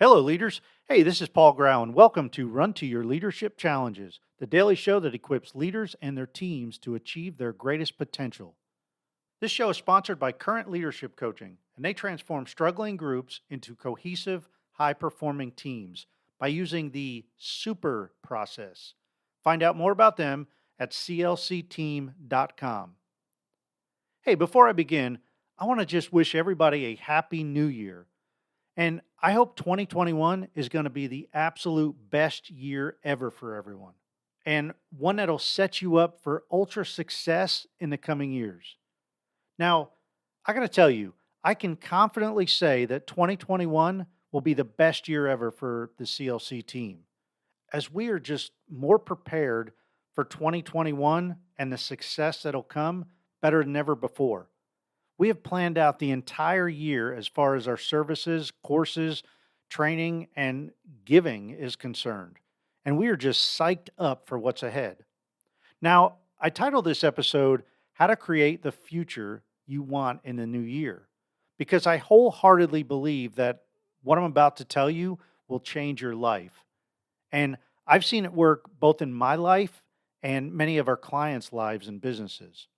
Hello, leaders. Hey, this is Paul Grau, and welcome to Run to Your Leadership Challenges, the daily show that equips leaders and their teams to achieve their greatest potential. This show is sponsored by Current Leadership Coaching, and they transform struggling groups into cohesive, high performing teams by using the SUPER process. Find out more about them at clcteam.com. Hey, before I begin, I want to just wish everybody a happy new year. And I hope 2021 is going to be the absolute best year ever for everyone, and one that'll set you up for ultra success in the coming years. Now, I got to tell you, I can confidently say that 2021 will be the best year ever for the CLC team, as we are just more prepared for 2021 and the success that'll come better than ever before. We have planned out the entire year as far as our services, courses, training, and giving is concerned. And we are just psyched up for what's ahead. Now, I titled this episode, How to Create the Future You Want in the New Year, because I wholeheartedly believe that what I'm about to tell you will change your life. And I've seen it work both in my life and many of our clients' lives and businesses.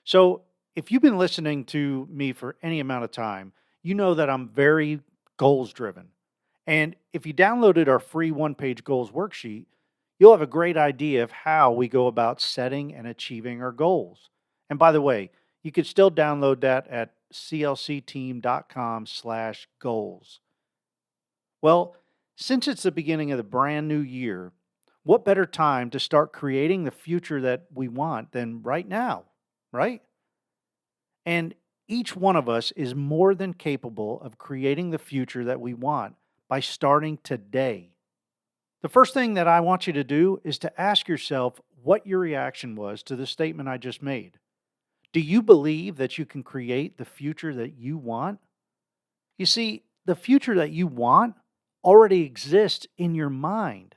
So, if you've been listening to me for any amount of time, you know that I'm very goals driven. And if you downloaded our free one page goals worksheet, you'll have a great idea of how we go about setting and achieving our goals. And by the way, you can still download that at clcteam.com/goals. Well, since it's the beginning of the brand new year, what better time to start creating the future that we want than right now, right? And each one of us is more than capable of creating the future that we want by starting today. The first thing that I want you to do is to ask yourself what your reaction was to the statement I just made. Do you believe that you can create the future that you want? You see, the future that you want already exists in your mind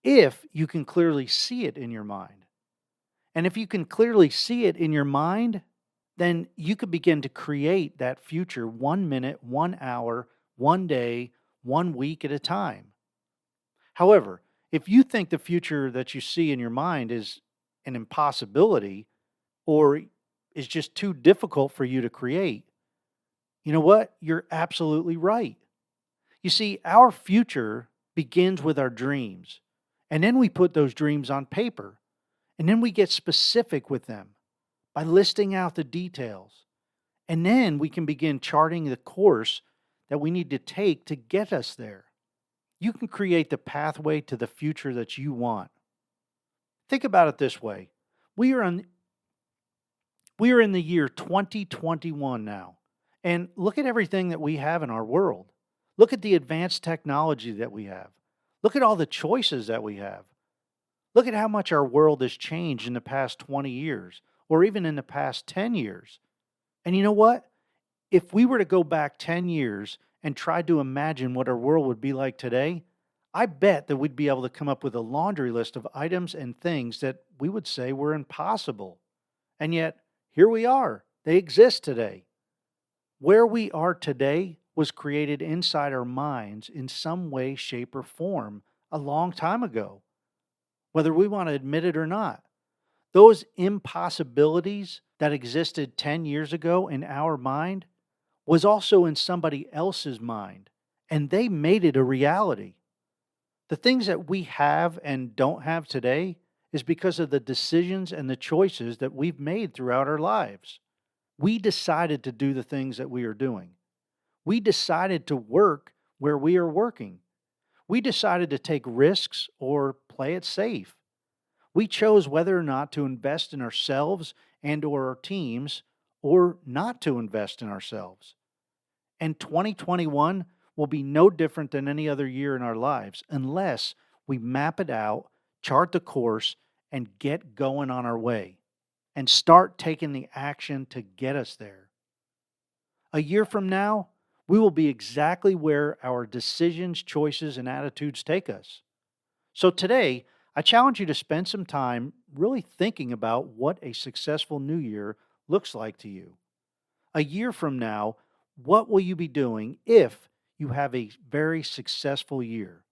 if you can clearly see it in your mind. And if you can clearly see it in your mind, then you could begin to create that future 1 minute, 1 hour, 1 day, 1 week at a time. However, if you think the future that you see in your mind is an impossibility or is just too difficult for you to create, you know what? You're absolutely right. You see, our future begins with our dreams, and then we put those dreams on paper, and then we get specific with them by listing out the details. And then we can begin charting the course that we need to take to get us there. You can create the pathway to the future that you want. Think about it this way. We are in the year 2021 now. And look at everything that we have in our world. Look at the advanced technology that we have. Look at all the choices that we have. Look at how much our world has changed in the past 20 years or even in the past 10 years. And you know what? If we were to go back 10 years and try to imagine what our world would be like today, I bet that we'd be able to come up with a laundry list of items and things that we would say were impossible. And yet, here we are. They exist today. Where we are today was created inside our minds in some way, shape, or form a long time ago, whether we want to admit it or not. Those impossibilities that existed 10 years ago in our mind was also in somebody else's mind, and they made it a reality. The things that we have and don't have today is because of the decisions and the choices that we've made throughout our lives. We decided to do the things that we are doing. We decided to work where we are working. We decided to take risks or play it safe. We chose whether or not to invest in ourselves and or our teams or not to invest in ourselves. And 2021 will be no different than any other year in our lives unless we map it out, chart the course, and get going on our way and start taking the action to get us there. A year from now, we will be exactly where our decisions, choices, and attitudes take us. So today, I challenge you to spend some time really thinking about what a successful new year looks like to you. A year from now, what will you be doing if you have a very successful year?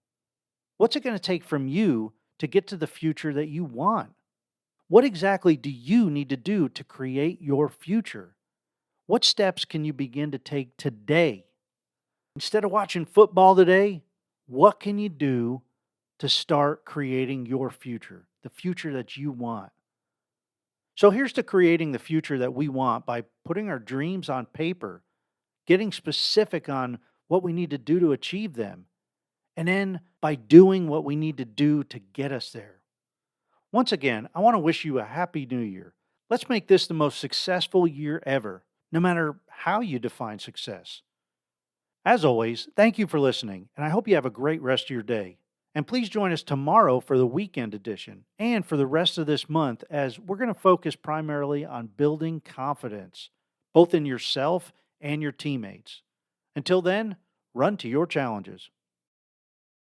What's it going to take from you to get to the future that you want? What exactly do you need to do to create your future? What steps can you begin to take today? Instead of watching football today, what can you do to start creating your future, the future that you want? So here's to creating the future that we want by putting our dreams on paper, getting specific on what we need to do to achieve them, and then by doing what we need to do to get us there. Once again, I want to wish you a happy new year. Let's make this the most successful year ever, no matter how you define success. As always, thank you for listening, and I hope you have a great rest of your day. And please join us tomorrow for the weekend edition and for the rest of this month as we're going to focus primarily on building confidence, both in yourself and your teammates. Until then, run to your challenges.